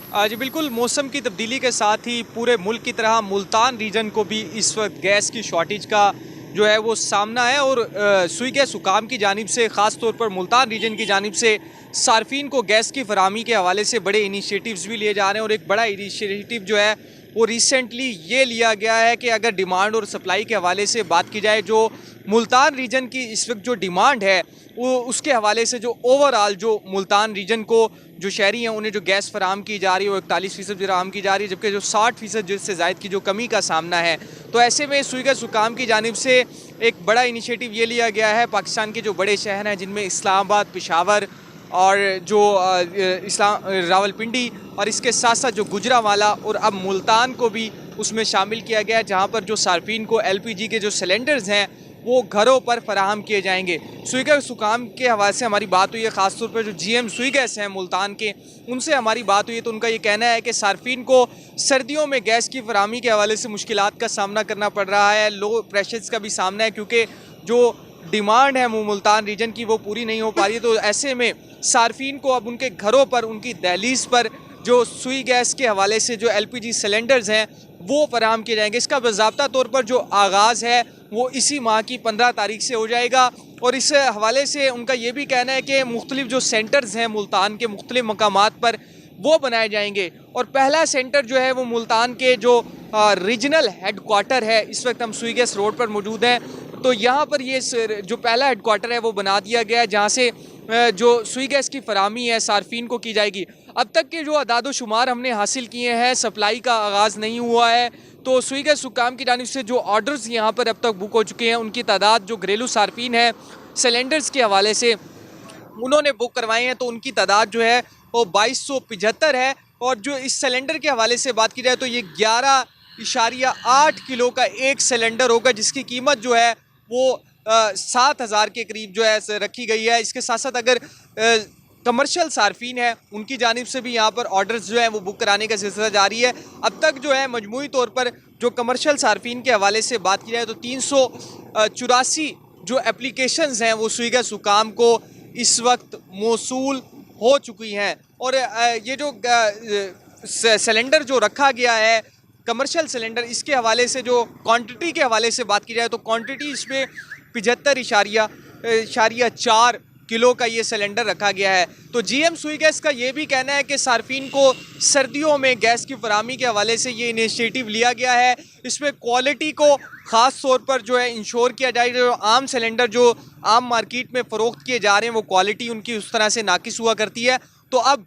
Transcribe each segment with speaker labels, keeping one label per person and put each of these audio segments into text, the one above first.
Speaker 1: जी बिल्कुल, मौसम की तब्दीली के साथ ही पूरे मुल्क की तरह मुल्तान रीजन को भी इस वक्त गैस की शॉर्टेज का जो है वो सामना है। और सुई गैस हुकाम की जानिब से ख़ास तौर पर मुल्तान रीजन की जानिब से सार्फिन को गैस की फराहमी के हवाले से बड़े इनिशिएटिव्स भी लिए जा रहे हैं। और एक बड़ा इनिशिएटिव जो है वो रिसेंटली ये लिया गया है कि अगर डिमांड और सप्लाई के हवाले से बात की जाए, जो मुल्तान रीजन की इस वक्त जो डिमांड है वो उसके हवाले से जो ओवरऑल जो मुल्तान रीजन को जो शहरी हैं उन्हें जो गैस फराहम की जा रही है वो 41% फराहम की जा रही है, जबकि जो 60% जिससे ज़ायद की जो कमी का सामना है। तो ऐसे में सुई गैस हुकाम की जानिब से एक बड़ा इनिशिएटिव ये लिया गया है। पाकिस्तान के जो बड़े शहर हैं जिनमें इस्लामाबाद, पेशावर और जो रावलपिंडी और इसके साथ साथ जो गुजरांवाला और अब मुल्तान को भी उसमें शामिल किया गया है, जहाँ पर जो सार्फिन को LPG के जो सिलेंडर्स हैं वो घरों पर फराहम किए जाएंगे। सुई गैस हुकाम के हवाले से हमारी बात हुई है, ख़ासतौर पर जो GM सुई गैस हैं मुल्तान के, उनसे हमारी बात हुई है। तो उनका ये कहना है कि सार्फिन को सर्दियों में गैस की फराहमी के हवाले से मुश्किलात का सामना करना पड़ रहा है, लो प्रेशर्स का भी सामना है, क्योंकि जो डिमांड है मुल्तान रीजन की वो पूरी नहीं हो पा रही है। तो ऐसे में सार्फिन को अब उनके घरों पर, उनकी दहलीज पर जो सुई गैस के हवाले से जो LPG सिलेंडर्स हैं वो फराहम किए जाएंगे। इसका बाज़ाब्ता तौर पर जो आगाज़ है वो इसी माह की 15 तारीख से हो जाएगा। और इस हवाले से उनका ये भी कहना है कि मुख्तलिफ जो सेंटर्स हैं मुल्तान के मुख्तलिफ मकामात पर वो बनाए जाएंगे। और पहला सेंटर जो है वो मुल्तान के जो रीजनल हेड क्वार्टर है, इस वक्त हम सुई गैस रोड पर मौजूद हैं, तो यहाँ पर ये जो पहला हेड क्वार्टर है वो बना दिया गया है, जहाँ से जो सुई गैस की फराहमी है सार्फिन को की जाएगी। अब तक के जो अदाद शुमार हमने हासिल किए हैं, सप्लाई का आगाज़ नहीं हुआ है, तो सुई गैस हुकाम की जानिब से जो ऑर्डर्स यहाँ पर अब तक बुक हो चुके हैं उनकी तादाद जो घरेलू सार्फिन है सिलेंडर्स के हवाले से उन्होंने बुक करवाए हैं, तो उनकी तादाद जो है वो 2275 है। और जो इस सिलेंडर के हवाले से बात की जाए तो ये 11.8 किलो का एक सिलेंडर होगा, जिसकी कीमत जो है वो 7,000 के करीब जो है रखी गई है। इसके साथ साथ अगर कमर्शियल सार्फिन है उनकी जानिब से भी यहाँ पर ऑर्डर्स जो हैं वो बुक कराने का सिलसिला जारी है। अब तक जो है मजमूई तौर पर जो कमर्शियल सार्फिन के हवाले से बात की जाए तो 384 जो एप्लीकेशंस हैं वो सुई गैस हुकाम को इस वक्त मौसूल हो चुकी हैं। और ये जो सिलेंडर जो रखा गया है कमर्शियल सिलेंडर, इसके हवाले से जो क्वांटिटी के हवाले से बात की जाए तो क्वांटिटी इसमें 75.4 किलो का ये सिलेंडर रखा गया है। तो GM सुई गैस का ये भी कहना है कि सार्फिन को सर्दियों में गैस की फराहमी के हवाले से ये इनिशिएटिव लिया गया है। इसमें क्वालिटी को ख़ास तौर पर जो है इंश्योर किया जाएगा। जो आम सिलेंडर जो आम मार्केट में फ़रोख्त किए जा रहे हैं वो क्वालिटी उनकी उस तरह से नाकिस हुआ करती है। तो अब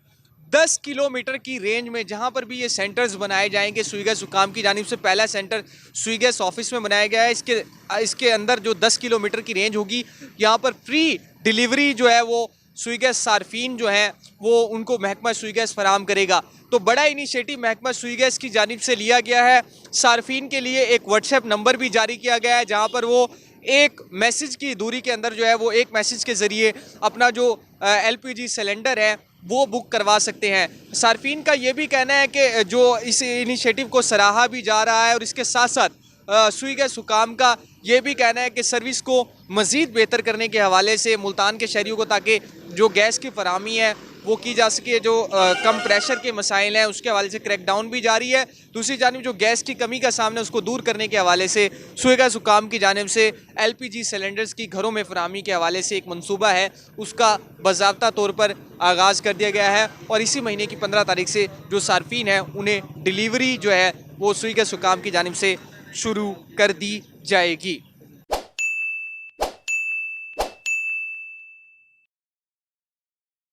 Speaker 1: 10 किलोमीटर की रेंज में जहां पर भी ये सेंटर्स बनाए जाएंगे, सुई गैस हुकाम की जानिब से पहला सेंटर सुई गैस ऑफिस में बनाया गया है। इसके अंदर जो 10 किलोमीटर की रेंज होगी, यहाँ पर फ्री डिलीवरी जो है वो सुई गैस सार्फिन जो हैं वो उनको महकमा सुई गैस फराहम करेगा। तो बड़ा इनिशिएटिव महकमा सुई गैस की जानिब से लिया गया है। सार्फिन के लिए एक व्हाट्सएप नंबर भी जारी किया गया है, जहाँ पर वो एक मैसेज की दूरी के अंदर जो है वो एक मैसेज के ज़रिए अपना जो LPG सिलेंडर है वो बुक करवा सकते हैं। सार्फिन का ये भी कहना है कि जो इस इनिशिएटिव को सराहा भी जा रहा है, और इसके साथ साथ सुई गैस हुकाम का ये भी कहना है कि सर्विस को मज़ीद बेहतर करने के हवाले से मुल्तान के शहरियों को, ताकि जो गैस की फराहमी है वो की जा सके, जो कम प्रेशर के मसाइल हैं उसके हवाले से क्रैकडाउन भी जारी है। दूसरी जानिब जो गैस की कमी का सामना उसको दूर करने के हवाले से सुई गैस हुकाम की जानिब से LPG सिलेंडर्स की घरों में फराहमी के हवाले से एक मनसूबा है, उसका बाज़ाब्ता तौर पर आगाज़ कर दिया गया है। और इसी महीने की 15 तारीख से जो सार्फिन है उन्हें डिलीवरी जो है वो सुई गैस हुकाम की जानिब से शुरू कर दी जाएगी।